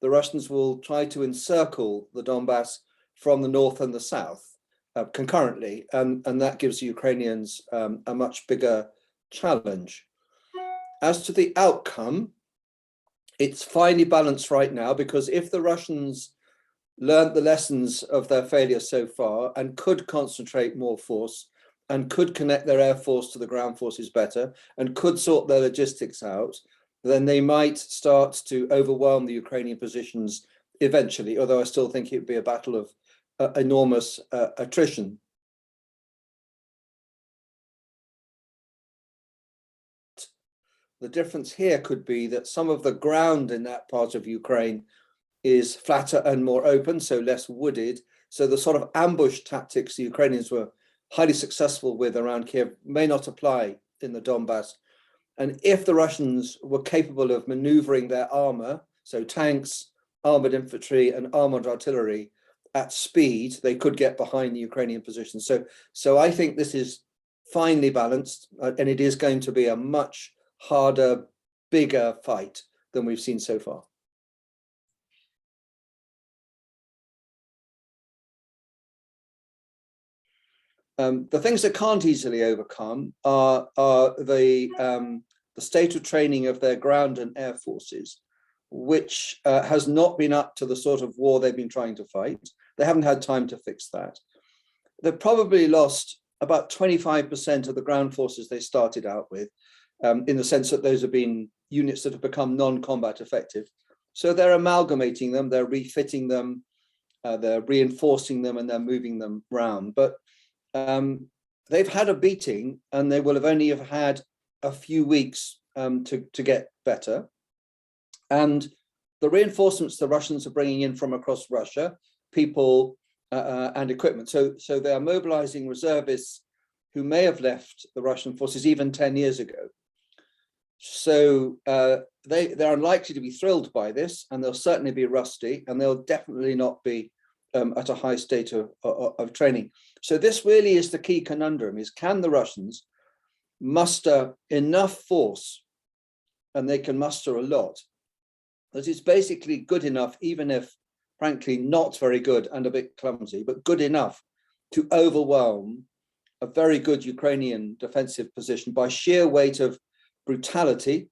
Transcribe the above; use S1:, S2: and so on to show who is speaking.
S1: the Russians will try to encircle the Donbas from the north and the south concurrently, and that gives the Ukrainians a much bigger challenge. As to the outcome, it's finely balanced right now, because if the Russians learned the lessons of their failure so far and could concentrate more force and could connect their air force to the ground forces better and could sort their logistics out, then they might start to overwhelm the Ukrainian positions eventually, although I still think it would be a battle of enormous attrition. The difference here could be that some of the ground in that part of Ukraine is flatter and more open, so less wooded. So the sort of ambush tactics the Ukrainians were highly successful with around Kiev may not apply in the Donbas. And if the Russians were capable of maneuvering their armor, so tanks, armored infantry, and armored artillery at speed, they could get behind the Ukrainian positions. So I think this is finely balanced, and it is going to be a much harder, bigger fight than we've seen so far. The things that can't easily overcome are the state of training of their ground and air forces, which has not been up to the sort of war they've been trying to fight. They haven't had time to fix that. They've probably lost about 25% of the ground forces they started out with, in the sense that those have been units that have become non-combat effective. So they're amalgamating them, they're refitting them, they're reinforcing them, and they're moving them around. But they've had a beating, and they will have only have had a few weeks to get better. And the reinforcements the Russians are bringing in from across Russia, people and equipment. So they are mobilizing reservists who may have left the Russian forces even 10 years ago. So they're unlikely to be thrilled by this, and they'll certainly be rusty, and they'll definitely not be at a high state of training. So this really is the key conundrum: is can the Russians muster enough force, and they can muster a lot, that is basically good enough, even if frankly not very good and a bit clumsy, but good enough to overwhelm a very good Ukrainian defensive position by sheer weight of brutality